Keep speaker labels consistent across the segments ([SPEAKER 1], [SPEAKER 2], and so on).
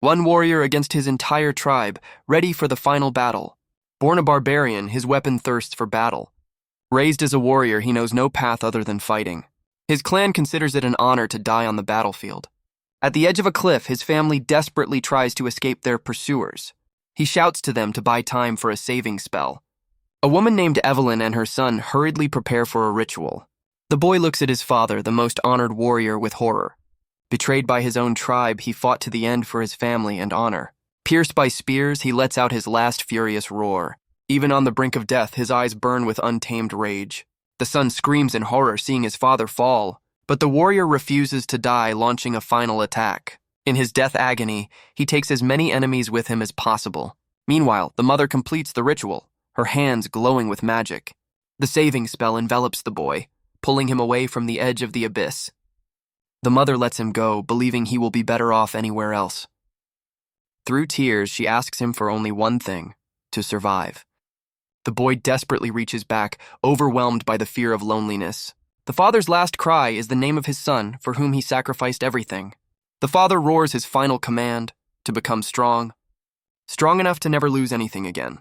[SPEAKER 1] One warrior against his entire tribe, ready for the final battle. Born a barbarian, his weapon thirsts for battle. Raised as a warrior, he knows no path other than fighting. His clan considers it an honor to die on the battlefield. At the edge of a cliff, his family desperately tries to escape their pursuers. He shouts to them to buy time for a saving spell. A woman named Evelyn and her son hurriedly prepare for a ritual. The boy looks at his father, the most honored warrior, with horror. Betrayed by his own tribe, he fought to the end for his family and honor. Pierced by spears, he lets out his last furious roar. Even on the brink of death, his eyes burn with untamed rage. The son screams in horror, seeing his father fall, but the warrior refuses to die, launching a final attack. In his death agony, he takes as many enemies with him as possible. Meanwhile, the mother completes the ritual, her hands glowing with magic. The saving spell envelops the boy, pulling him away from the edge of the abyss. The mother lets him go, believing he will be better off anywhere else. Through tears, she asks him for only one thing: to survive. The boy desperately reaches back, overwhelmed by the fear of loneliness. The father's last cry is the name of his son, for whom he sacrificed everything. The father roars his final command: to become strong. Strong enough to never lose anything again.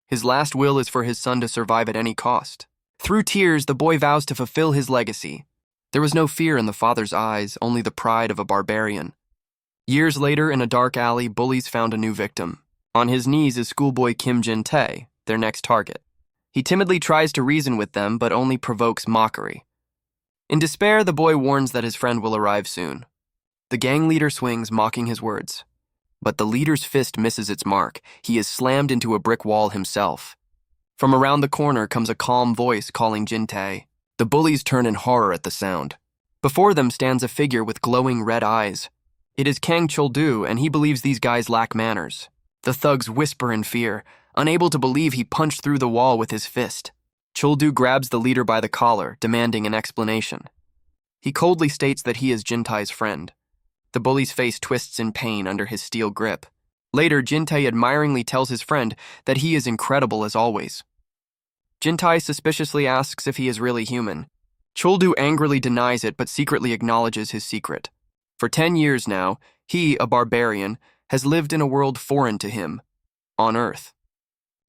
[SPEAKER 1] His last will is for his son to survive at any cost. Through tears, the boy vows to fulfill his legacy. There was no fear in the father's eyes, only the pride of a barbarian. Years later, in a dark alley, bullies found a new victim. On his knees is schoolboy Kim Jintae, their next target. He timidly tries to reason with them, but only provokes mockery. In despair, the boy warns that his friend will arrive soon. The gang leader swings, mocking his words. But the leader's fist misses its mark. He is slammed into a brick wall himself. From around the corner comes a calm voice calling Jintae. The bullies turn in horror at the sound. Before them stands a figure with glowing red eyes. It is Cheoldu, and he believes these guys lack manners. The thugs whisper in fear, unable to believe he punched through the wall with his fist. Cheoldu grabs the leader by the collar, demanding an explanation. He coldly states that he is Jintae's friend. The bully's face twists in pain under his steel grip. Later, Jintae admiringly tells his friend that he is incredible as always. Jintae suspiciously asks if he is really human. Cheoldu angrily denies it but secretly acknowledges his secret. For 10 years now, he, a barbarian, has lived in a world foreign to him, on Earth.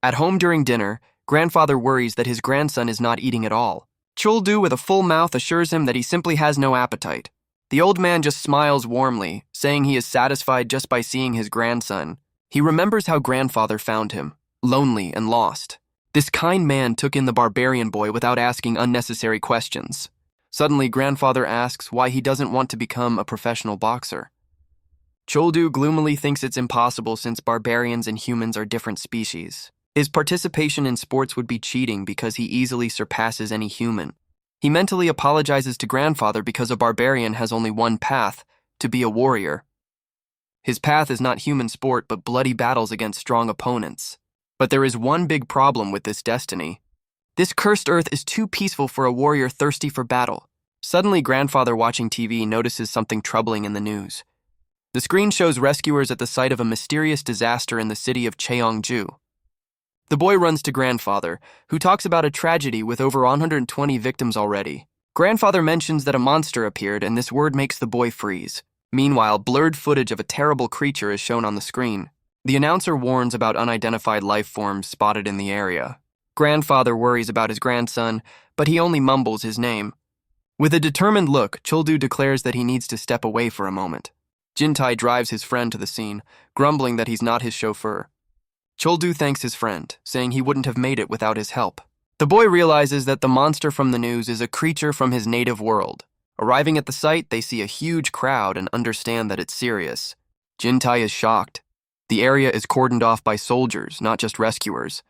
[SPEAKER 1] At home during dinner, grandfather worries that his grandson is not eating at all. Cheoldu, with a full mouth, assures him that he simply has no appetite. The old man just smiles warmly, saying he is satisfied just by seeing his grandson. He remembers how grandfather found him, lonely and lost. This kind man took in the barbarian boy without asking unnecessary questions. Suddenly, grandfather asks why he doesn't want to become a professional boxer. Cheoldu gloomily thinks it's impossible since barbarians and humans are different species. His participation in sports would be cheating because he easily surpasses any human. He mentally apologizes to grandfather because a barbarian has only one path: to be a warrior. His path is not human sport but bloody battles against strong opponents. But there is one big problem with this destiny. This cursed earth is too peaceful for a warrior thirsty for battle. Suddenly, grandfather watching TV notices something troubling in the news. The screen shows rescuers at the site of a mysterious disaster in the city of Cheongju. The boy runs to grandfather, who talks about a tragedy with over 120 victims already. Grandfather mentions that a monster appeared, and this word makes the boy freeze. Meanwhile, blurred footage of a terrible creature is shown on the screen. The announcer warns about unidentified life forms spotted in the area. Grandfather worries about his grandson, but he only mumbles his name. With a determined look, Cheoldu declares that he needs to step away for a moment. Jintae drives his friend to the scene, grumbling that he's not his chauffeur. Cheoldu thanks his friend, saying he wouldn't have made it without his help. The boy realizes that the monster from the news is a creature from his native world. Arriving at the site, they see a huge crowd and understand that it's serious. Jintae is shocked. The area is cordoned off by soldiers, not just rescuers.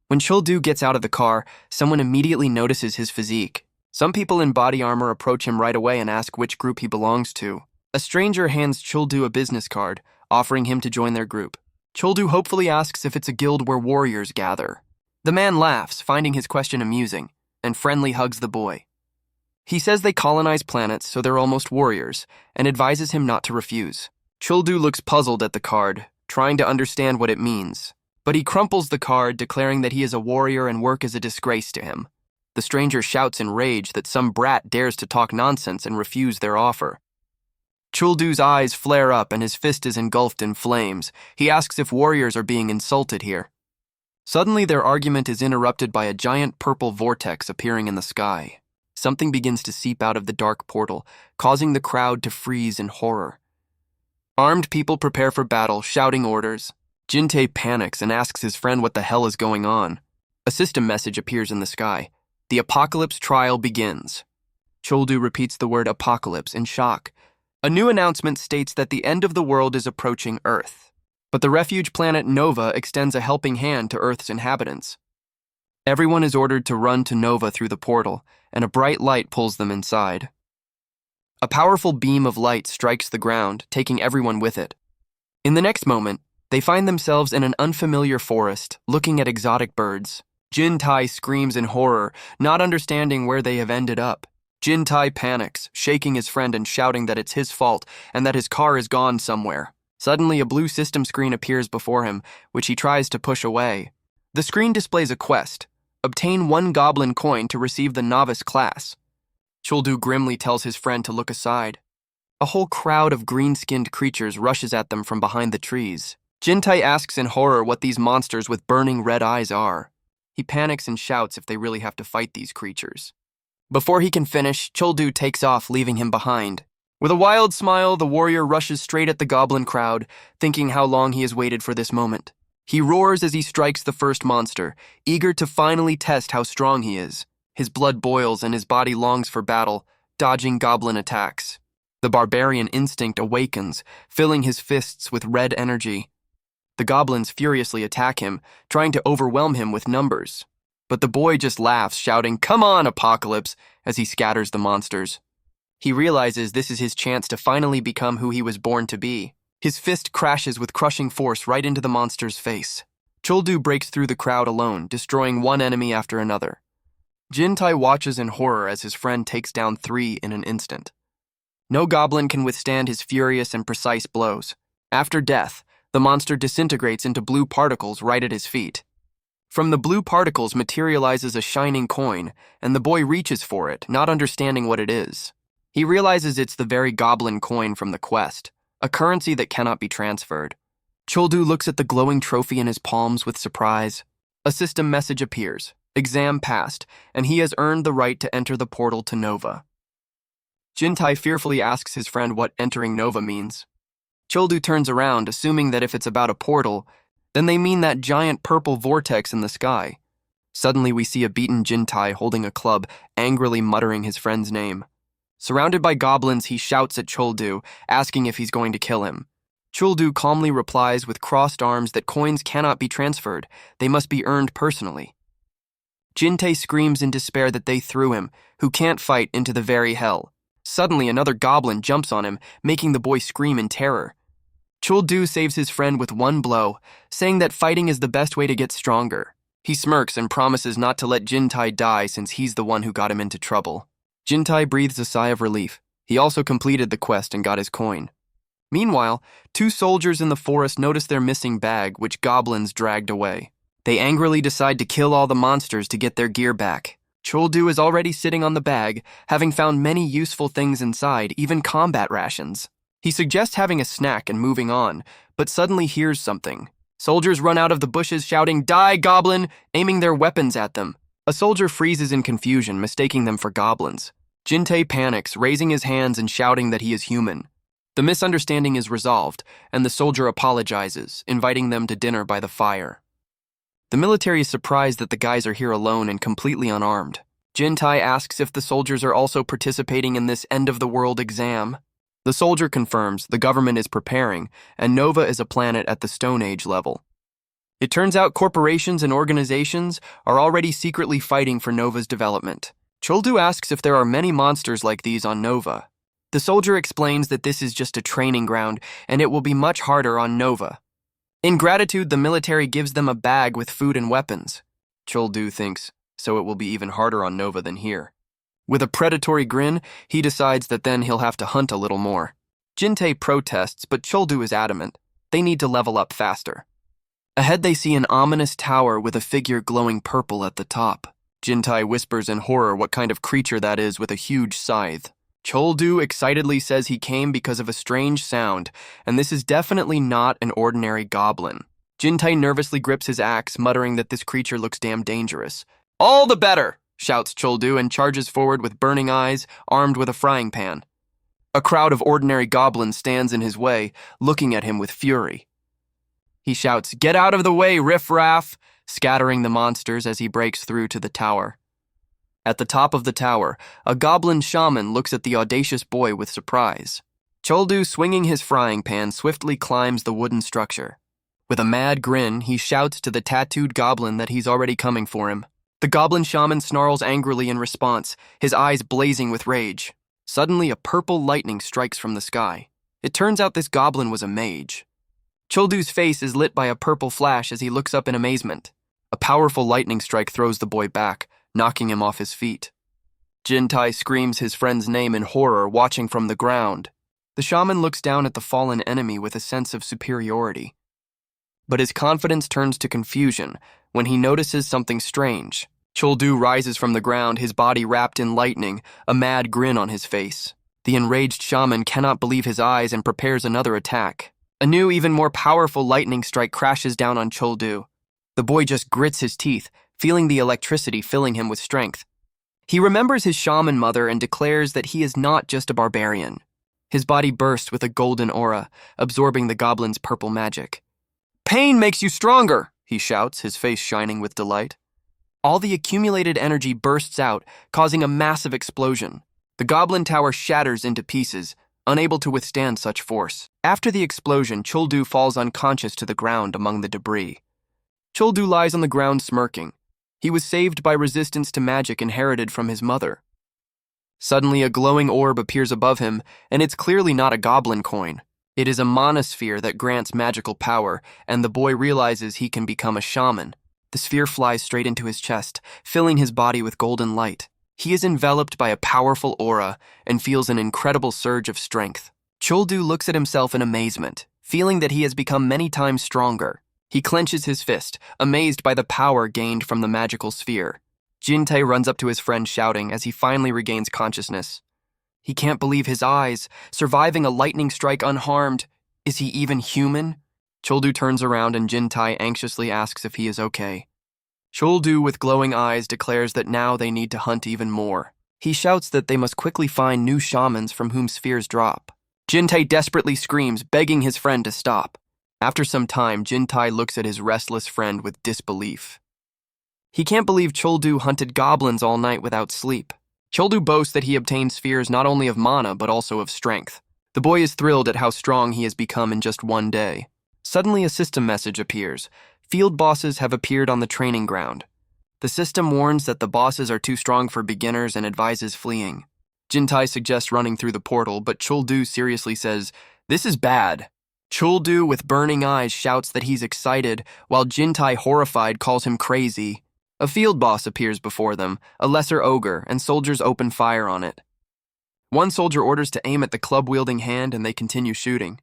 [SPEAKER 1] When Cheoldu gets out of the car, someone immediately notices his physique. Some people in body armor approach him right away and ask which group he belongs to. A stranger hands Cheoldu a business card, offering him to join their group. Cheoldu hopefully asks if it's a guild where warriors gather. The man laughs, finding his question amusing, and friendly hugs the boy. He says they colonize planets, so they're almost warriors, and advises him not to refuse. Cheoldu looks puzzled at the card, trying to understand what it means. But he crumples the card, declaring that he is a warrior and work is a disgrace to him. The stranger shouts in rage that some brat dares to talk nonsense and refuse their offer. Cheoldu's eyes flare up and his fist is engulfed in flames. He asks if warriors are being insulted here. Suddenly, their argument is interrupted by a giant purple vortex appearing in the sky. Something begins to seep out of the dark portal, causing the crowd to freeze in horror. Armed people prepare for battle, shouting orders. Jintae panics and asks his friend what the hell is going on. A system message appears in the sky. The apocalypse trial begins. Cheoldu repeats the word apocalypse in shock. A new announcement states that the end of the world is approaching Earth. But the refuge planet Nova extends a helping hand to Earth's inhabitants. Everyone is ordered to run to Nova through the portal, and a bright light pulls them inside. A powerful beam of light strikes the ground, taking everyone with it. In the next moment, they find themselves in an unfamiliar forest, looking at exotic birds. Jintae screams in horror, not understanding where they have ended up. Jintae panics, shaking his friend and shouting that it's his fault and that his car is gone somewhere. Suddenly, a blue system screen appears before him, which he tries to push away. The screen displays a quest. Obtain 1 goblin coin to receive the novice class. Cheoldu grimly tells his friend to look aside. A whole crowd of green-skinned creatures rushes at them from behind the trees. Jintae asks in horror what these monsters with burning red eyes are. He panics and shouts if they really have to fight these creatures. Before he can finish, Cheoldu takes off, leaving him behind. With a wild smile, the warrior rushes straight at the goblin crowd, thinking how long he has waited for this moment. He roars as he strikes the first monster, eager to finally test how strong he is. His blood boils and his body longs for battle, dodging goblin attacks. The barbarian instinct awakens, filling his fists with red energy. The goblins furiously attack him, trying to overwhelm him with numbers. But the boy just laughs, shouting, "Come on, Apocalypse," as he scatters the monsters. He realizes this is his chance to finally become who he was born to be. His fist crashes with crushing force right into the monster's face. Cheoldu breaks through the crowd alone, destroying one enemy after another. Jintae watches in horror as his friend takes down 3 in an instant. No goblin can withstand his furious and precise blows. After death, the monster disintegrates into blue particles right at his feet. From the blue particles materializes a shining coin, and the boy reaches for it, not understanding what it is. He realizes it's the very goblin coin from the quest, a currency that cannot be transferred. Cheoldu looks at the glowing trophy in his palms with surprise. A system message appears. Exam passed, and he has earned the right to enter the portal to Nova. Jintae fearfully asks his friend what entering Nova means. Cheoldu turns around, assuming that if it's about a portal, then they mean that giant purple vortex in the sky. Suddenly we see a beaten Jintae holding a club, angrily muttering his friend's name. Surrounded by goblins, he shouts at Cheoldu, asking if he's going to kill him. Cheoldu calmly replies with crossed arms that coins cannot be transferred, they must be earned personally. Jintae screams in despair that they threw him, who can't fight, into the very hell. Suddenly another goblin jumps on him, making the boy scream in terror. Cheoldu saves his friend with one blow, saying that fighting is the best way to get stronger. He smirks and promises not to let Jintae die since he's the one who got him into trouble. Jintae breathes a sigh of relief. He also completed the quest and got his coin. Meanwhile, 2 soldiers in the forest notice their missing bag, which goblins dragged away. They angrily decide to kill all the monsters to get their gear back. Cheoldu is already sitting on the bag, having found many useful things inside, even combat rations. He suggests having a snack and moving on, but suddenly hears something. Soldiers run out of the bushes shouting, "Die, goblin!" aiming their weapons at them. A soldier freezes in confusion, mistaking them for goblins. Jintae panics, raising his hands and shouting that he is human. The misunderstanding is resolved, and the soldier apologizes, inviting them to dinner by the fire. The military is surprised that the guys are here alone and completely unarmed. Jintae asks if the soldiers are also participating in this end-of-the-world exam. The soldier confirms the government is preparing, and Nova is a planet at the Stone Age level. It turns out corporations and organizations are already secretly fighting for Nova's development. Cheoldu asks if there are many monsters like these on Nova. The soldier explains that this is just a training ground, and it will be much harder on Nova. In gratitude, the military gives them a bag with food and weapons. Cheoldu thinks, so it will be even harder on Nova than here. With a predatory grin, he decides that then he'll have to hunt a little more. Jintae protests, but Cheoldu is adamant. They need to level up faster. Ahead they see an ominous tower with a figure glowing purple at the top. Jintae whispers in horror what kind of creature that is with a huge scythe. Cheoldu excitedly says he came because of a strange sound, and this is definitely not an ordinary goblin. Jintae nervously grips his axe, muttering that this creature looks damn dangerous. "All the better!" shouts Cheoldu and charges forward with burning eyes, armed with a frying pan. A crowd of ordinary goblins stands in his way, looking at him with fury. He shouts, "Get out of the way, riffraff!" scattering the monsters as he breaks through to the tower. At the top of the tower, a goblin shaman looks at the audacious boy with surprise. Cheoldu, swinging his frying pan, swiftly climbs the wooden structure. With a mad grin, he shouts to the tattooed goblin that he's already coming for him. The goblin shaman snarls angrily in response, his eyes blazing with rage. Suddenly, a purple lightning strikes from the sky. It turns out this goblin was a mage. Cheoldu's face is lit by a purple flash as he looks up in amazement. A powerful lightning strike throws the boy back, knocking him off his feet. Jintae screams his friend's name in horror, watching from the ground. The shaman looks down at the fallen enemy with a sense of superiority. But his confidence turns to confusion when he notices something strange. Cheoldu rises from the ground, his body wrapped in lightning, a mad grin on his face. The enraged shaman cannot believe his eyes and prepares another attack. A new, even more powerful lightning strike crashes down on Cheoldu. The boy just grits his teeth, feeling the electricity filling him with strength. He remembers his shaman mother and declares that he is not just a barbarian. His body bursts with a golden aura, absorbing the goblin's purple magic. "Pain makes you stronger," he shouts, his face shining with delight. All the accumulated energy bursts out, causing a massive explosion. The goblin tower shatters into pieces, unable to withstand such force. After the explosion, Cheoldu falls unconscious to the ground among the debris. Cheoldu lies on the ground smirking. He was saved by resistance to magic inherited from his mother. Suddenly, a glowing orb appears above him, and it's clearly not a goblin coin. It is a monosphere that grants magical power, and the boy realizes he can become a shaman. The sphere flies straight into his chest, filling his body with golden light. He is enveloped by a powerful aura and feels an incredible surge of strength. Cheoldu looks at himself in amazement, feeling that he has become many times stronger. He clenches his fist, amazed by the power gained from the magical sphere. Jintae runs up to his friend shouting as he finally regains consciousness. He can't believe his eyes, surviving a lightning strike unharmed. Is he even human? Cheoldu turns around and Jintae anxiously asks if he is okay. Cheoldu, with glowing eyes, declares that now they need to hunt even more. He shouts that they must quickly find new shamans from whom spheres drop. Jintae desperately screams, begging his friend to stop. After some time, Jintae looks at his restless friend with disbelief. He can't believe Cheoldu hunted goblins all night without sleep. Cheoldu boasts that he obtained spheres not only of mana, but also of strength. The boy is thrilled at how strong he has become in just one day. Suddenly, a system message appears. Field bosses have appeared on the training ground. The system warns that the bosses are too strong for beginners and advises fleeing. Jintae suggests running through the portal, but Cheoldu seriously says, "This is bad." Cheoldu, with burning eyes, shouts that he's excited, while Jintae, horrified, calls him crazy. A field boss appears before them, a lesser ogre, and soldiers open fire on it. One soldier orders to aim at the club-wielding hand, and they continue shooting.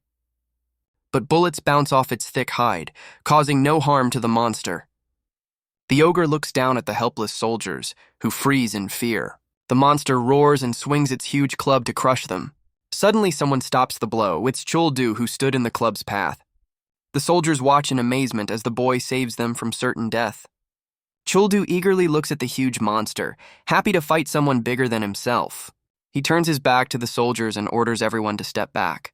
[SPEAKER 1] But bullets bounce off its thick hide, causing no harm to the monster. The ogre looks down at the helpless soldiers, who freeze in fear. The monster roars and swings its huge club to crush them. Suddenly, someone stops the blow. It's Cheoldu, who stood in the club's path. The soldiers watch in amazement as the boy saves them from certain death. Cheoldu eagerly looks at the huge monster, happy to fight someone bigger than himself. He turns his back to the soldiers and orders everyone to step back.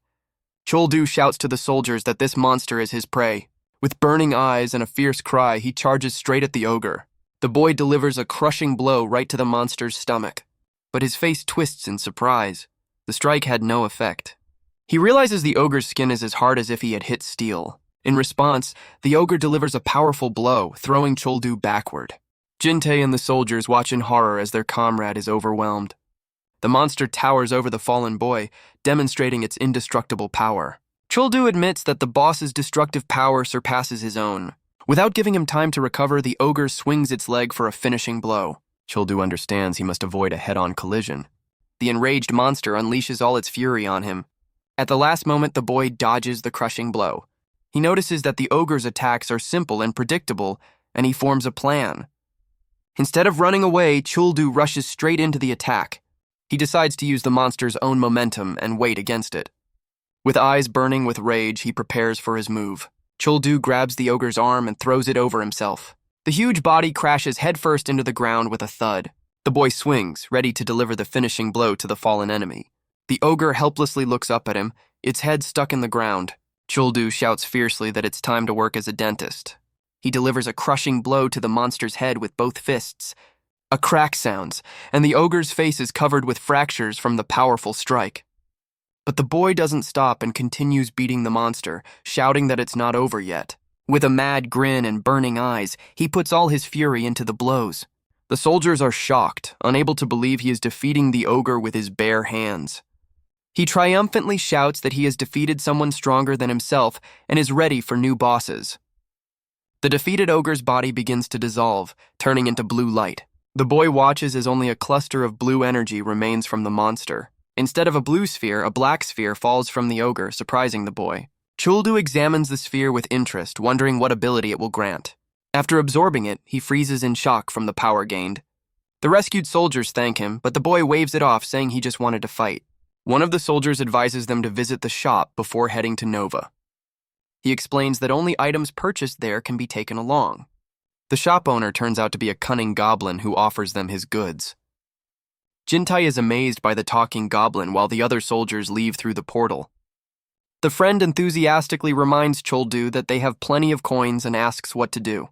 [SPEAKER 1] Cheoldu shouts to the soldiers that this monster is his prey. With burning eyes and a fierce cry, he charges straight at the ogre. The boy delivers a crushing blow right to the monster's stomach, but his face twists in surprise. The strike had no effect. He realizes the ogre's skin is as hard as if he had hit steel. In response, the ogre delivers a powerful blow, throwing Cheoldu backward. Jintae and the soldiers watch in horror as their comrade is overwhelmed. The monster towers over the fallen boy, demonstrating its indestructible power. Cheoldu admits that the boss's destructive power surpasses his own. Without giving him time to recover, the ogre swings its leg for a finishing blow. Cheoldu understands he must avoid a head-on collision. The enraged monster unleashes all its fury on him. At the last moment, the boy dodges the crushing blow. He notices that the ogre's attacks are simple and predictable, and he forms a plan. Instead of running away, Cheoldu rushes straight into the attack. He decides to use the monster's own momentum and weight against it. With eyes burning with rage, he prepares for his move. Cheoldu grabs the ogre's arm and throws it over himself. The huge body crashes headfirst into the ground with a thud. The boy swings, ready to deliver the finishing blow to the fallen enemy. The ogre helplessly looks up at him, its head stuck in the ground. Cheoldu shouts fiercely that it's time to work as a dentist. He delivers a crushing blow to the monster's head with both fists. A crack sounds, and the ogre's face is covered with fractures from the powerful strike. But the boy doesn't stop and continues beating the monster, shouting that it's not over yet. With a mad grin and burning eyes, he puts all his fury into the blows. The soldiers are shocked, unable to believe he is defeating the ogre with his bare hands. He triumphantly shouts that he has defeated someone stronger than himself and is ready for new bosses. The defeated ogre's body begins to dissolve, turning into blue light. The boy watches as only a cluster of blue energy remains from the monster. Instead of a blue sphere, a black sphere falls from the ogre, surprising the boy. Cheoldu examines the sphere with interest, wondering what ability it will grant. After absorbing it, he freezes in shock from the power gained. The rescued soldiers thank him, but the boy waves it off, saying he just wanted to fight. One of the soldiers advises them to visit the shop before heading to Nova. He explains that only items purchased there can be taken along. The shop owner turns out to be a cunning goblin who offers them his goods. Jintae is amazed by the talking goblin while the other soldiers leave through the portal. The friend enthusiastically reminds Cheoldu that they have plenty of coins and asks what to do.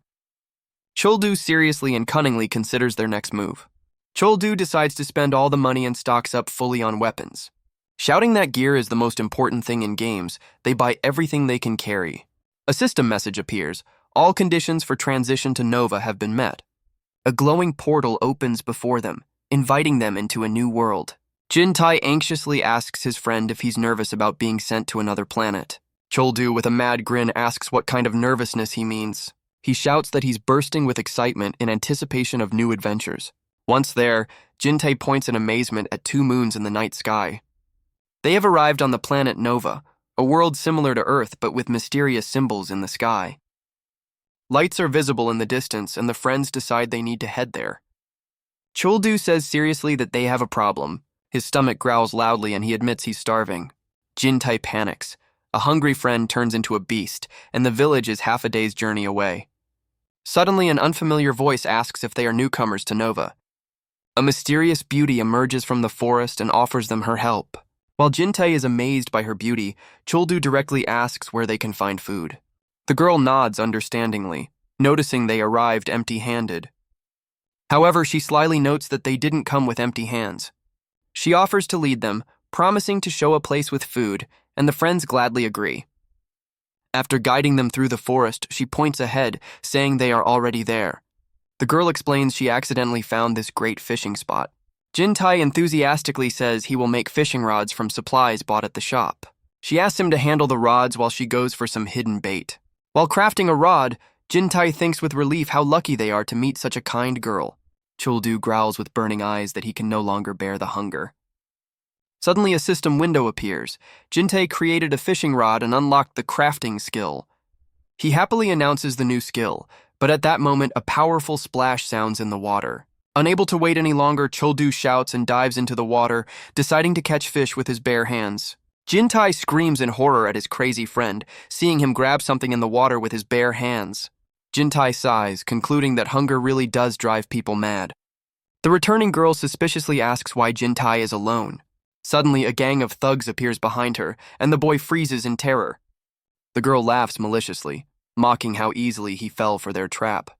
[SPEAKER 1] Cheoldu seriously and cunningly considers their next move. Cheoldu decides to spend all the money and stocks up fully on weapons. Shouting that gear is the most important thing in games, they buy everything they can carry. A system message appears. All conditions for transition to Nova have been met. A glowing portal opens before them, inviting them into a new world. Jintae anxiously asks his friend if he's nervous about being sent to another planet. Cheoldu, with a mad grin, asks what kind of nervousness he means. He shouts that he's bursting with excitement in anticipation of new adventures. Once there, Jintae points in amazement at two moons in the night sky. They have arrived on the planet Nova, a world similar to Earth but with mysterious symbols in the sky. Lights are visible in the distance, and the friends decide they need to head there. Cheoldu says seriously that they have a problem. His stomach growls loudly and he admits he's starving. Jintae panics. A hungry friend turns into a beast, and the village is half a day's journey away. Suddenly, an unfamiliar voice asks if they are newcomers to Nova. A mysterious beauty emerges from the forest and offers them her help. While Jintae is amazed by her beauty, Cheoldu directly asks where they can find food. The girl nods understandingly, noticing they arrived empty-handed. However, she slyly notes that they didn't come with empty hands. She offers to lead them, promising to show a place with food, and the friends gladly agree. After guiding them through the forest, she points ahead, saying they are already there. The girl explains she accidentally found this great fishing spot. Jintae enthusiastically says he will make fishing rods from supplies bought at the shop. She asks him to handle the rods while she goes for some hidden bait. While crafting a rod, Jintae thinks with relief how lucky they are to meet such a kind girl. Cheoldu growls with burning eyes that he can no longer bear the hunger. Suddenly a system window appears. Jintae created a fishing rod and unlocked the crafting skill. He happily announces the new skill, but at that moment a powerful splash sounds in the water. Unable to wait any longer, Cheoldu shouts and dives into the water, deciding to catch fish with his bare hands. Jintae screams in horror at his crazy friend, seeing him grab something in the water with his bare hands. Jintae sighs, concluding that hunger really does drive people mad. The returning girl suspiciously asks why Jintae is alone. Suddenly, a gang of thugs appears behind her, and the boy freezes in terror. The girl laughs maliciously, mocking how easily he fell for their trap.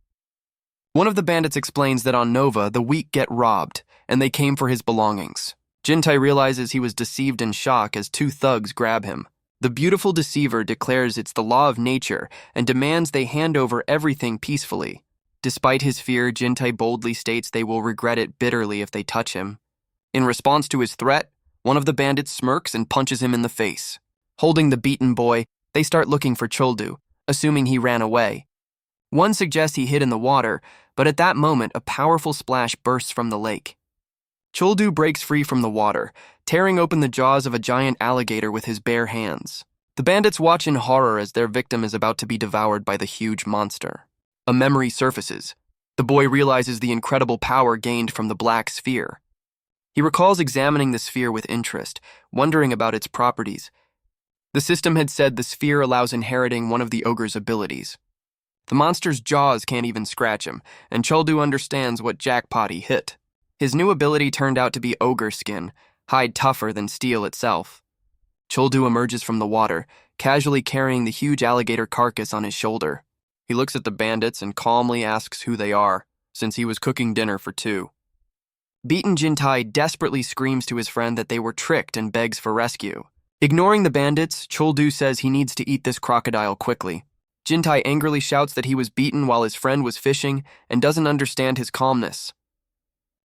[SPEAKER 1] One of the bandits explains that on Nova, the weak get robbed, and they came for his belongings. Jintae realizes he was deceived in shock as two thugs grab him. The beautiful deceiver declares it's the law of nature and demands they hand over everything peacefully. Despite his fear, Jintae boldly states they will regret it bitterly if they touch him. In response to his threat, one of the bandits smirks and punches him in the face. Holding the beaten boy, they start looking for Cheoldu, assuming he ran away. One suggests he hid in the water, but at that moment a powerful splash bursts from the lake. Cheoldu breaks free from the water, tearing open the jaws of a giant alligator with his bare hands. The bandits watch in horror as their victim is about to be devoured by the huge monster. A memory surfaces. The boy realizes the incredible power gained from the black sphere. He recalls examining the sphere with interest, wondering about its properties. The system had said the sphere allows inheriting one of the ogre's abilities. The monster's jaws can't even scratch him, and Cheoldu understands what jackpot he hit. His new ability turned out to be ogre skin, hide tougher than steel itself. Cheoldu emerges from the water, casually carrying the huge alligator carcass on his shoulder. He looks at the bandits and calmly asks who they are, since he was cooking dinner for two. Beaten Jintae desperately screams to his friend that they were tricked and begs for rescue. Ignoring the bandits, Cheoldu says he needs to eat this crocodile quickly. Jintae angrily shouts that he was beaten while his friend was fishing and doesn't understand his calmness.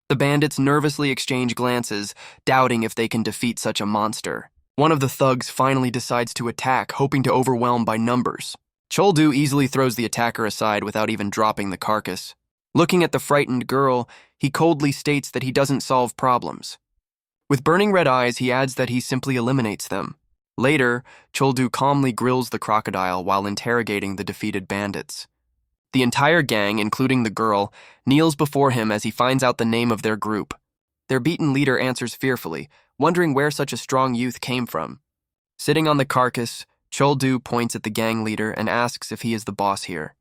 [SPEAKER 1] The bandits nervously exchange glances, doubting if they can defeat such a monster. One of the thugs finally decides to attack, hoping to overwhelm by numbers. Cheoldu easily throws the attacker aside without even dropping the carcass. Looking at the frightened girl, he coldly states that he doesn't solve problems. With burning red eyes, he adds that he simply eliminates them. Later, Cheoldu calmly grills the crocodile while interrogating the defeated bandits. The entire gang, including the girl, kneels before him as he finds out the name of their group. Their beaten leader answers fearfully, wondering where such a strong youth came from. Sitting on the carcass, Cheoldu points at the gang leader and asks if he is the boss here.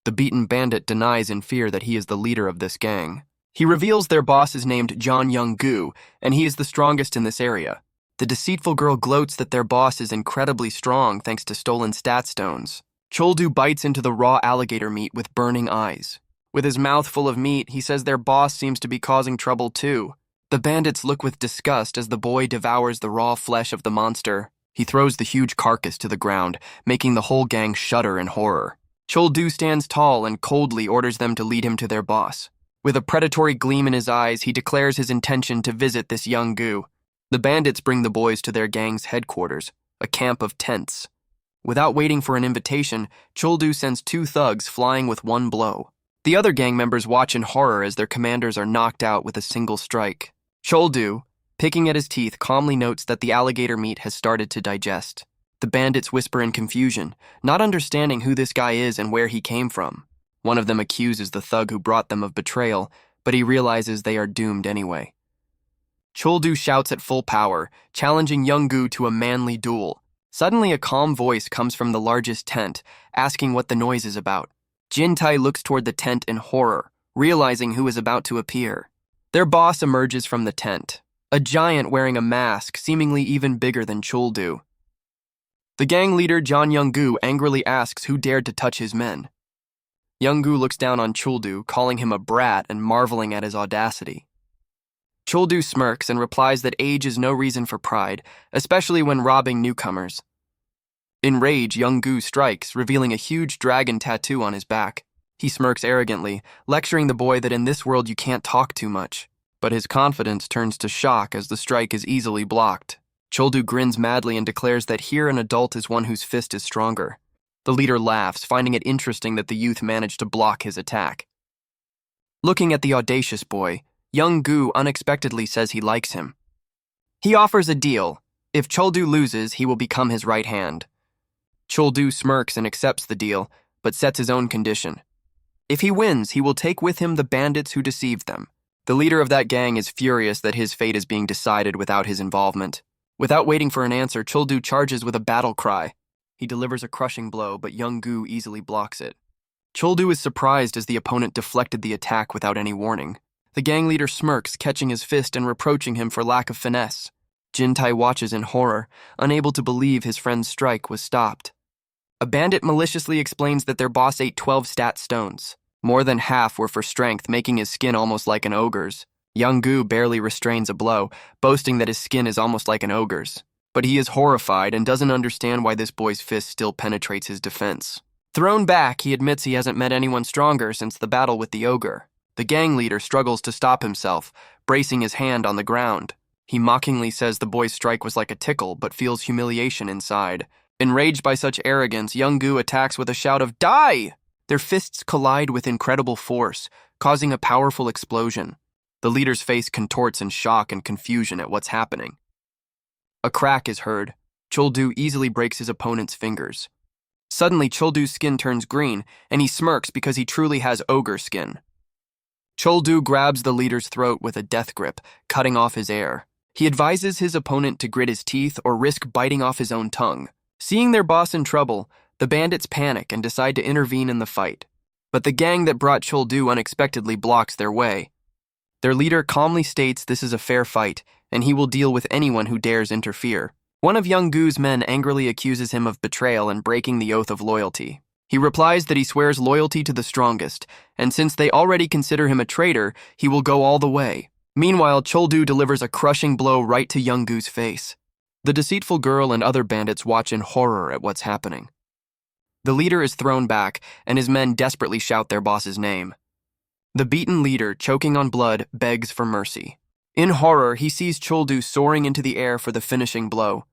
[SPEAKER 1] The beaten bandit denies in fear that he is the leader of this gang. He reveals their boss is named John Young-gu, and he is the strongest in this area. The deceitful girl gloats that their boss is incredibly strong thanks to stolen stat stones. Cheoldu bites into the raw alligator meat with burning eyes. With his mouth full of meat, he says their boss seems to be causing trouble too. The bandits look with disgust as the boy devours the raw flesh of the monster. He throws the huge carcass to the ground, making the whole gang shudder in horror. Cheoldu stands tall and coldly orders them to lead him to their boss. With a predatory gleam in his eyes, he declares his intention to visit this young gu. The bandits bring the boys to their gang's headquarters, a camp of tents. Without waiting for an invitation, Cheoldu sends two thugs flying with one blow. The other gang members watch in horror as their commanders are knocked out with a single strike. Cheoldu, picking at his teeth, calmly notes that the alligator meat has started to digest. The bandits whisper in confusion, not understanding who this guy is and where he came from. One of them accuses the thug who brought them of betrayal, but he realizes they are doomed anyway. Cheoldu shouts at full power, challenging Young-gu to a manly duel. Suddenly, a calm voice comes from the largest tent, asking what the noise is about. Jintae looks toward the tent in horror, realizing who is about to appear. Their boss emerges from the tent, a giant wearing a mask seemingly even bigger than Cheoldu. The gang leader, John Young-gu, angrily asks who dared to touch his men. Young-gu looks down on Cheoldu, calling him a brat and marveling at his audacity. Cheoldu smirks and replies that age is no reason for pride, especially when robbing newcomers. In rage, Young-gu strikes, revealing a huge dragon tattoo on his back. He smirks arrogantly, lecturing the boy that in this world you can't talk too much. But his confidence turns to shock as the strike is easily blocked. Cheoldu grins madly and declares that here an adult is one whose fist is stronger. The leader laughs, finding it interesting that the youth managed to block his attack. Looking at the audacious boy, Young-gu unexpectedly says he likes him. He offers a deal. If Cheoldu loses, he will become his right hand. Cheoldu smirks and accepts the deal, but sets his own condition. If he wins, he will take with him the bandits who deceived them. The leader of that gang is furious that his fate is being decided without his involvement. Without waiting for an answer, Cheoldu charges with a battle cry. He delivers a crushing blow, but Young-gu easily blocks it. Cheoldu is surprised as the opponent deflected the attack without any warning. The gang leader smirks, catching his fist and reproaching him for lack of finesse. Jintae watches in horror, unable to believe his friend's strike was stopped. A bandit maliciously explains that their boss ate 12 stat stones. More than half were for strength, making his skin almost like an ogre's. Young-gu barely restrains a blow, boasting that his skin is almost like an ogre's. But he is horrified and doesn't understand why this boy's fist still penetrates his defense. Thrown back, he admits he hasn't met anyone stronger since the battle with the ogre. The gang leader struggles to stop himself, bracing his hand on the ground. He mockingly says the boy's strike was like a tickle, but feels humiliation inside. Enraged by such arrogance, Young-gu attacks with a shout of "Die!" Their fists collide with incredible force, causing a powerful explosion. The leader's face contorts in shock and confusion at what's happening. A crack is heard. Cheoldu easily breaks his opponent's fingers. Suddenly, Cheoldu's skin turns green, and he smirks because he truly has ogre skin. Cheoldu grabs the leader's throat with a death grip, cutting off his air. He advises his opponent to grit his teeth or risk biting off his own tongue. Seeing their boss in trouble, the bandits panic and decide to intervene in the fight. But the gang that brought Cheoldu unexpectedly blocks their way. Their leader calmly states this is a fair fight, and he will deal with anyone who dares interfere. One of Young Gu's men angrily accuses him of betrayal and breaking the oath of loyalty. He replies that he swears loyalty to the strongest, and since they already consider him a traitor, he will go all the way. Meanwhile, Cheoldu delivers a crushing blow right to Young Gu's face. The deceitful girl and other bandits watch in horror at what's happening. The leader is thrown back, and his men desperately shout their boss's name. The beaten leader, choking on blood, begs for mercy. In horror, he sees Cheoldu soaring into the air for the finishing blow.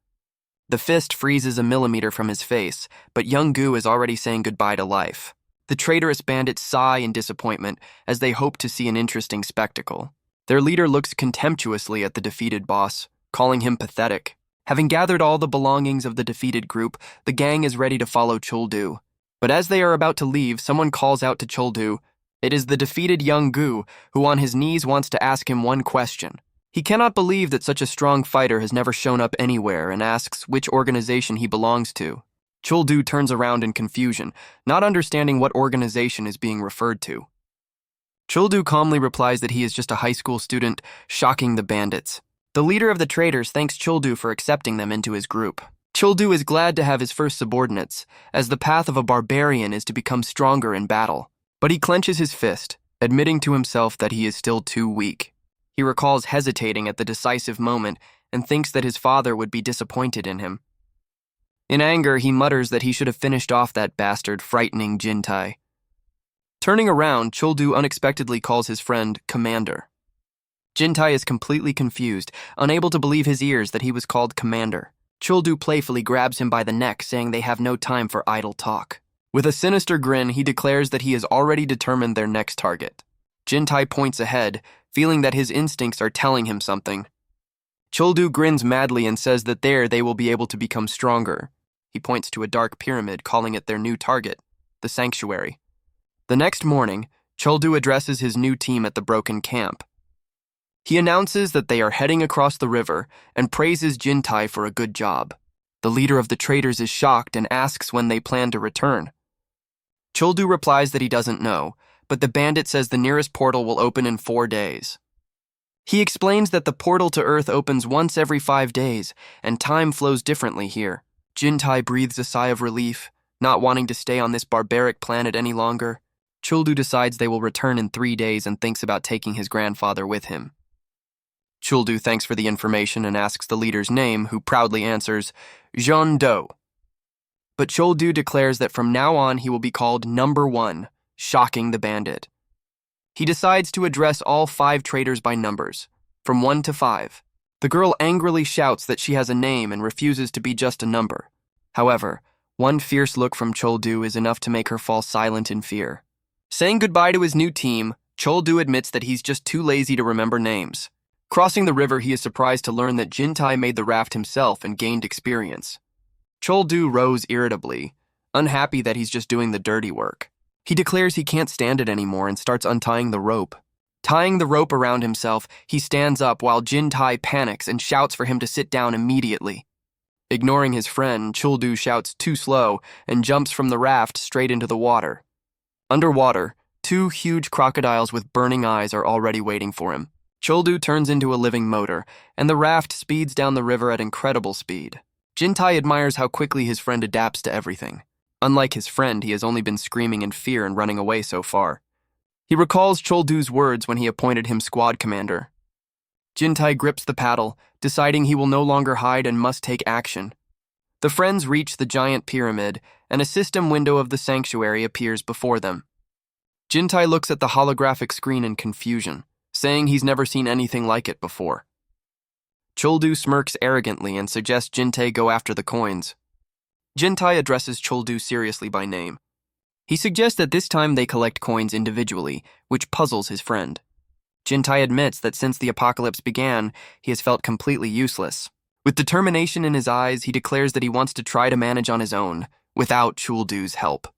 [SPEAKER 1] The fist freezes a millimeter from his face, but Young Gu is already saying goodbye to life. The traitorous bandits sigh in disappointment as they hope to see an interesting spectacle. Their leader looks contemptuously at the defeated boss, calling him pathetic. Having gathered all the belongings of the defeated group, the gang is ready to follow Cheoldu. But as they are about to leave, someone calls out to Cheoldu. It is the defeated Young Gu, who on his knees wants to ask him one question. He cannot believe that such a strong fighter has never shown up anywhere and asks which organization he belongs to. Cheoldu turns around in confusion, not understanding what organization is being referred to. Cheoldu calmly replies that he is just a high school student, shocking the bandits. The leader of the traitors thanks Cheoldu for accepting them into his group. Cheoldu is glad to have his first subordinates, as the path of a barbarian is to become stronger in battle. But he clenches his fist, admitting to himself that he is still too weak. He recalls hesitating at the decisive moment and thinks that his father would be disappointed in him. In anger, he mutters that he should have finished off that bastard, frightening Jintae. Turning around, Cheoldu unexpectedly calls his friend Commander. Jintae is completely confused, unable to believe his ears that he was called Commander. Cheoldu playfully grabs him by the neck, saying they have no time for idle talk. With a sinister grin, he declares that he has already determined their next target. Jintae points ahead, feeling that his instincts are telling him something. Cheoldu grins madly and says that there they will be able to become stronger. He points to a dark pyramid, calling it their new target, the sanctuary. The next morning, Cheoldu addresses his new team at the broken camp. He announces that they are heading across the river and praises Jintae for a good job. The leader of the traitors is shocked and asks when they plan to return. Cheoldu replies that he doesn't know, but the bandit says the nearest portal will open in 4 days. He explains that the portal to Earth opens once every 5 days, and time flows differently here. Jintae breathes a sigh of relief, not wanting to stay on this barbaric planet any longer. Cheoldu decides they will return in 3 days and thinks about taking his grandfather with him. Cheoldu thanks for the information and asks the leader's name, who proudly answers, Jean Do. But Cheoldu declares that from now on he will be called Number 1, shocking the bandit. He decides to address all 5 traitors by numbers, from 1 to 5. The girl angrily shouts that she has a name and refuses to be just a number. However, one fierce look from Cheoldu is enough to make her fall silent in fear. Saying goodbye to his new team, Cheoldu admits that he's just too lazy to remember names. Crossing the river, he is surprised to learn that Jintae made the raft himself and gained experience. Cheoldu rows irritably, unhappy that he's just doing the dirty work. He declares he can't stand it anymore and starts untying the rope. Tying the rope around himself, he stands up while Jintae panics and shouts for him to sit down immediately. Ignoring his friend, Cheoldu shouts too slow and jumps from the raft straight into the water. Underwater, 2 huge crocodiles with burning eyes are already waiting for him. Cheoldu turns into a living motor, and the raft speeds down the river at incredible speed. Jintae admires how quickly his friend adapts to everything. Unlike his friend, he has only been screaming in fear and running away so far. He recalls Cheoldu's words when he appointed him squad commander. Jintae grips the paddle, deciding he will no longer hide and must take action. The friends reach the giant pyramid, and a system window of the sanctuary appears before them. Jintae looks at the holographic screen in confusion, saying he's never seen anything like it before. Cheoldu smirks arrogantly and suggests Jintae go after the coins. Jintae addresses Cheoldu seriously by name. He suggests that this time they collect coins individually, which puzzles his friend. Jintae admits that since the apocalypse began, he has felt completely useless. With determination in his eyes, he declares that he wants to try to manage on his own, without Cheoldu's help.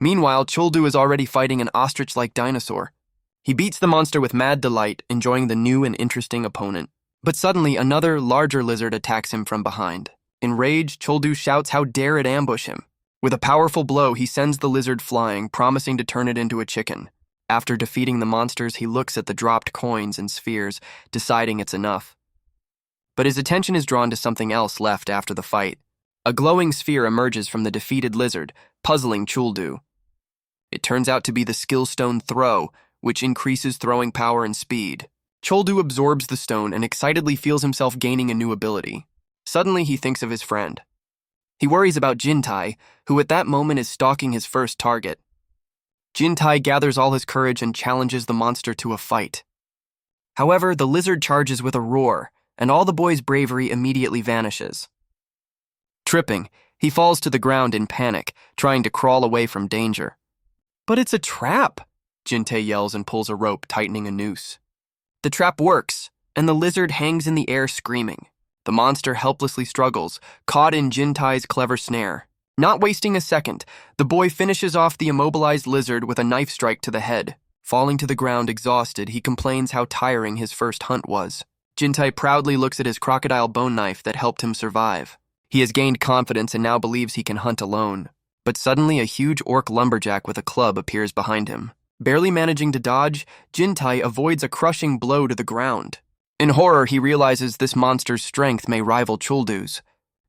[SPEAKER 1] Meanwhile, Cheoldu is already fighting an ostrich-like dinosaur. He beats the monster with mad delight, enjoying the new and interesting opponent. But suddenly, another, larger lizard attacks him from behind. Enraged, Cheoldu shouts how dare it ambush him. With a powerful blow, he sends the lizard flying, promising to turn it into a chicken. After defeating the monsters, he looks at the dropped coins and spheres, deciding it's enough. But his attention is drawn to something else left after the fight. A glowing sphere emerges from the defeated lizard, puzzling Cheoldu. It turns out to be the skill stone Throw, which increases throwing power and speed. Cheoldu absorbs the stone and excitedly feels himself gaining a new ability. Suddenly, he thinks of his friend. He worries about Jintae, who at that moment is stalking his first target. Jintae gathers all his courage and challenges the monster to a fight. However, the lizard charges with a roar, and all the boy's bravery immediately vanishes. Tripping, he falls to the ground in panic, trying to crawl away from danger. "But it's a trap!" Jintae yells and pulls a rope, tightening a noose. The trap works, and the lizard hangs in the air screaming. The monster helplessly struggles, caught in Jintae's clever snare. Not wasting a second, the boy finishes off the immobilized lizard with a knife strike to the head. Falling to the ground exhausted, he complains how tiring his first hunt was. Jintae proudly looks at his crocodile bone knife that helped him survive. He has gained confidence and now believes he can hunt alone. But suddenly a huge orc lumberjack with a club appears behind him. Barely managing to dodge, Jintae avoids a crushing blow to the ground. In horror, he realizes this monster's strength may rival Cheoldu's.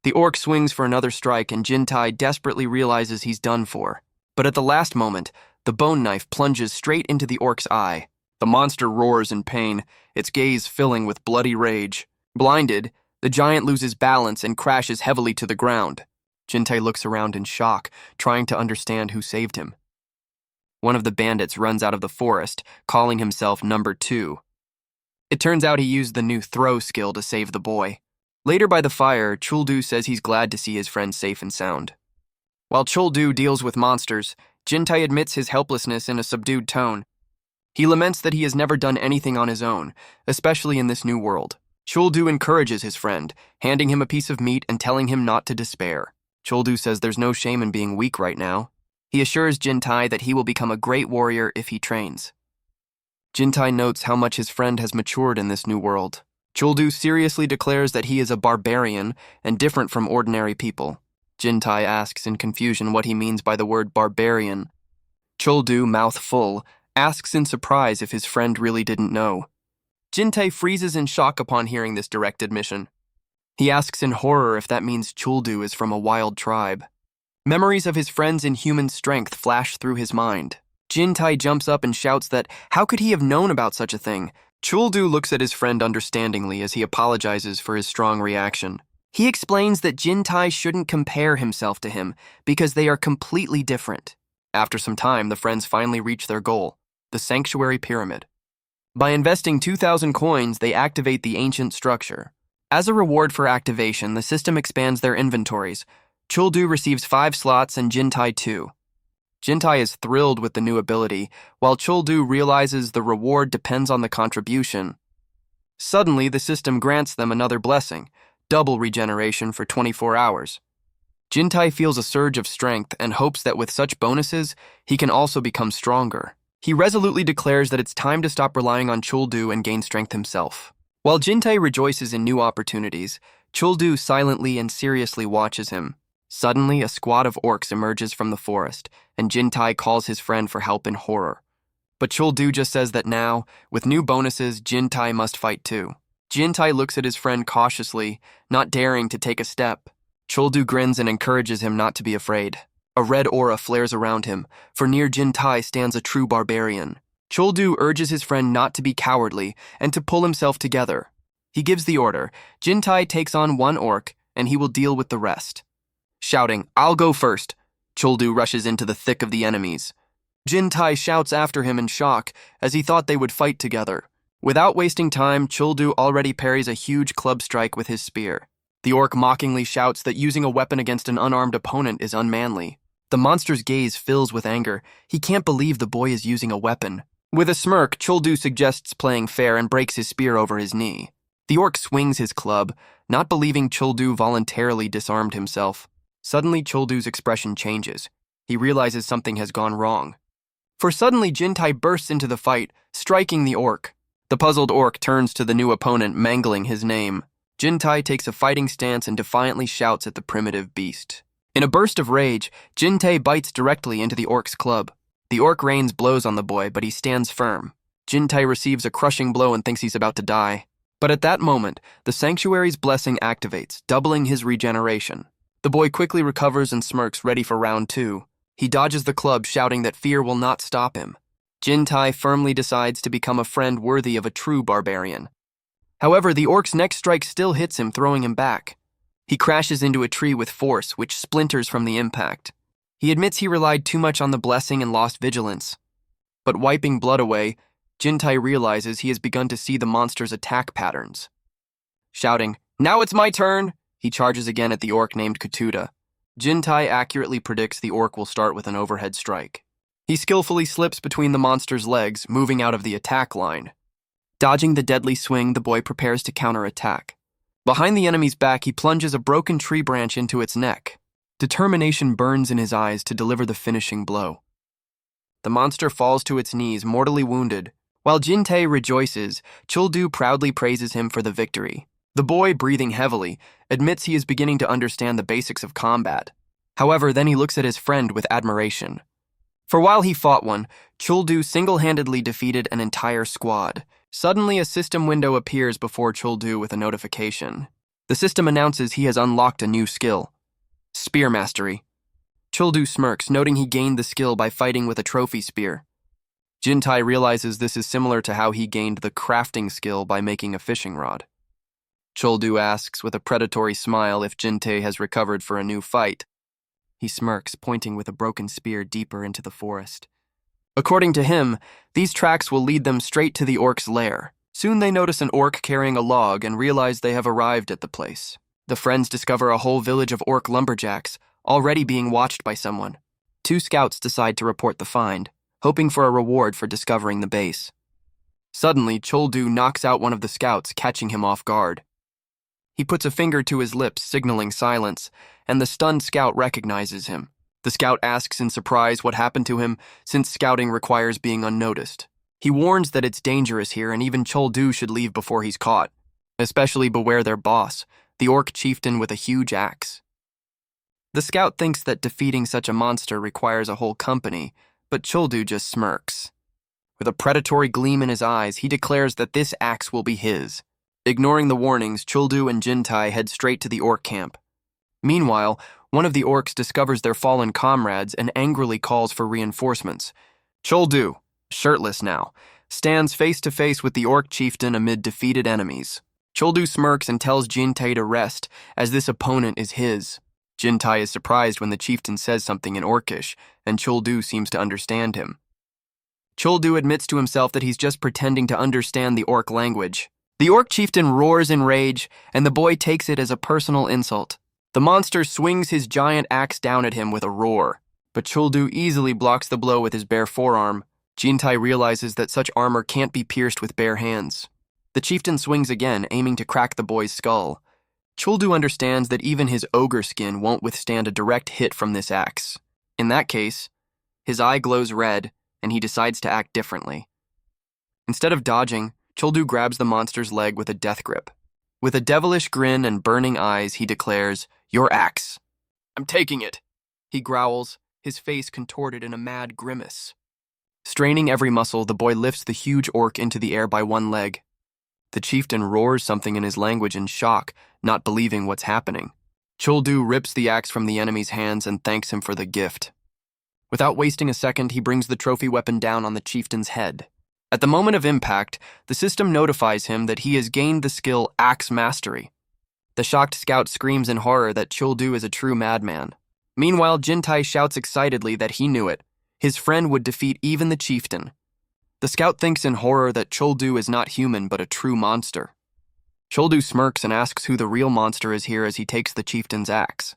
[SPEAKER 1] The orc swings for another strike, and Jintae desperately realizes he's done for. But at the last moment, the bone knife plunges straight into the orc's eye. The monster roars in pain, its gaze filling with bloody rage. Blinded, the giant loses balance and crashes heavily to the ground. Jintae looks around in shock, trying to understand who saved him. One of the bandits runs out of the forest, calling himself Number 2. It turns out he used the new throw skill to save the boy. Later by the fire, Cheoldu says he's glad to see his friend safe and sound. While Cheoldu deals with monsters, Jintae admits his helplessness in a subdued tone. He laments that he has never done anything on his own, especially in this new world. Cheoldu encourages his friend, handing him a piece of meat and telling him not to despair. Cheoldu says there's no shame in being weak right now. He assures Jintae that he will become a great warrior if he trains. Jintae notes how much his friend has matured in this new world. Cheoldu seriously declares that he is a barbarian and different from ordinary people. Jintae asks in confusion what he means by the word barbarian. Cheoldu, mouth full, asks in surprise if his friend really didn't know. Jintae freezes in shock upon hearing this direct admission. He asks in horror if that means Cheoldu is from a wild tribe. Memories of his friend's inhuman strength flash through his mind. Jintae jumps up and shouts that how could he have known about such a thing? Cheoldu looks at his friend understandingly as he apologizes for his strong reaction. He explains that Jintae shouldn't compare himself to him because they are completely different. After some time, the friends finally reach their goal, the Sanctuary Pyramid. By investing 2,000 coins, they activate the ancient structure. As a reward for activation, the system expands their inventories. Cheoldu receives 5 slots and Jintae 2. Jintae is thrilled with the new ability, while Cheoldu realizes the reward depends on the contribution. Suddenly, the system grants them another blessing, double regeneration for 24 hours. Jintae feels a surge of strength and hopes that with such bonuses, he can also become stronger. He resolutely declares that it's time to stop relying on Cheoldu and gain strength himself. While Jintae rejoices in new opportunities, Cheoldu silently and seriously watches him. Suddenly, a squad of orcs emerges from the forest, and Jintae calls his friend for help in horror. But Cheoldu just says that now, with new bonuses, Jintae must fight too. Jintae looks at his friend cautiously, not daring to take a step. Cheoldu grins and encourages him not to be afraid. A red aura flares around him, for near Jintae stands a true barbarian. Cheoldu urges his friend not to be cowardly and to pull himself together. He gives the order. Jintae takes on one orc, and he will deal with the rest. Shouting, "I'll go first," Cheoldu rushes into the thick of the enemies. Jintae shouts after him in shock, as he thought they would fight together. Without wasting time, Cheoldu already parries a huge club strike with his spear. The orc mockingly shouts that using a weapon against an unarmed opponent is unmanly. The monster's gaze fills with anger. He can't believe the boy is using a weapon. With a smirk, Cheoldu suggests playing fair and breaks his spear over his knee. The orc swings his club, not believing Cheoldu voluntarily disarmed himself. Suddenly, Cheoldu's expression changes. He realizes something has gone wrong. For suddenly Jintae bursts into the fight, striking the orc. The puzzled orc turns to the new opponent, mangling his name. Jintae takes a fighting stance and defiantly shouts at the primitive beast. In a burst of rage, Jintae bites directly into the orc's club. The orc rains blows on the boy, but he stands firm. Jintae receives a crushing blow and thinks he's about to die. But at that moment, the sanctuary's blessing activates, doubling his regeneration. The boy quickly recovers and smirks, ready for round 2. He dodges the club, shouting that fear will not stop him. Jintae firmly decides to become a friend worthy of a true barbarian. However, the orc's next strike still hits him, throwing him back. He crashes into a tree with force, which splinters from the impact. He admits he relied too much on the blessing and lost vigilance. But wiping blood away, Jintae realizes he has begun to see the monster's attack patterns. Shouting, "Now it's my turn!" he charges again at the orc named Katuda. Jintae accurately predicts the orc will start with an overhead strike. He skillfully slips between the monster's legs, moving out of the attack line. Dodging the deadly swing, the boy prepares to counterattack. Behind the enemy's back, he plunges a broken tree branch into its neck. Determination burns in his eyes to deliver the finishing blow. The monster falls to its knees, mortally wounded. While Jintae rejoices, Cheoldu proudly praises him for the victory. The boy, breathing heavily, admits he is beginning to understand the basics of combat. However, then he looks at his friend with admiration. For while he fought one, Cheoldu single-handedly defeated an entire squad. Suddenly, a system window appears before Cheoldu with a notification. The system announces he has unlocked a new skill: Spear Mastery. Cheoldu smirks, noting he gained the skill by fighting with a trophy spear. Jintae realizes this is similar to how he gained the crafting skill by making a fishing rod. Cheoldu asks with a predatory smile if Jintae has recovered for a new fight. He smirks, pointing with a broken spear deeper into the forest. According to him, these tracks will lead them straight to the orc's lair. Soon they notice an orc carrying a log and realize they have arrived at the place. The friends discover a whole village of orc lumberjacks, already being watched by someone. 2 scouts decide to report the find, hoping for a reward for discovering the base. Suddenly, Cheoldu knocks out one of the scouts, catching him off guard. He puts a finger to his lips, signaling silence, and the stunned scout recognizes him. The scout asks in surprise what happened to him, since scouting requires being unnoticed. He warns that it's dangerous here and even Cheoldu should leave before he's caught. Especially beware their boss, the orc chieftain with a huge axe. The scout thinks that defeating such a monster requires a whole company, but Cheoldu just smirks. With a predatory gleam in his eyes, he declares that this axe will be his. Ignoring the warnings, Cheoldu and Jintae head straight to the orc camp. Meanwhile, one of the orcs discovers their fallen comrades and angrily calls for reinforcements. Cheoldu, shirtless now, stands face to face with the orc chieftain amid defeated enemies. Cheoldu smirks and tells Jintae to rest, as this opponent is his. Jintae is surprised when the chieftain says something in Orcish, and Cheoldu seems to understand him. Cheoldu admits to himself that he's just pretending to understand the orc language. The orc chieftain roars in rage, and the boy takes it as a personal insult. The monster swings his giant axe down at him with a roar, but Cheoldu easily blocks the blow with his bare forearm. Jintae realizes that such armor can't be pierced with bare hands. The chieftain swings again, aiming to crack the boy's skull. Cheoldu understands that even his ogre skin won't withstand a direct hit from this axe. In that case, his eye glows red, and he decides to act differently. Instead of dodging, Cheoldu grabs the monster's leg with a death grip. With a devilish grin and burning eyes, he declares, "Your axe." "I'm taking it," he growls, his face contorted in a mad grimace. Straining every muscle, the boy lifts the huge orc into the air by one leg. The chieftain roars something in his language in shock, not believing what's happening. Cheoldu rips the axe from the enemy's hands and thanks him for the gift. Without wasting a second, he brings the trophy weapon down on the chieftain's head. At the moment of impact, the system notifies him that he has gained the skill Axe Mastery. The shocked scout screams in horror that Cheoldu is a true madman. Meanwhile, Jintae shouts excitedly that he knew it. His friend would defeat even the chieftain. The scout thinks in horror that Cheoldu is not human but a true monster. Cheoldu smirks and asks who the real monster is here as he takes the chieftain's axe.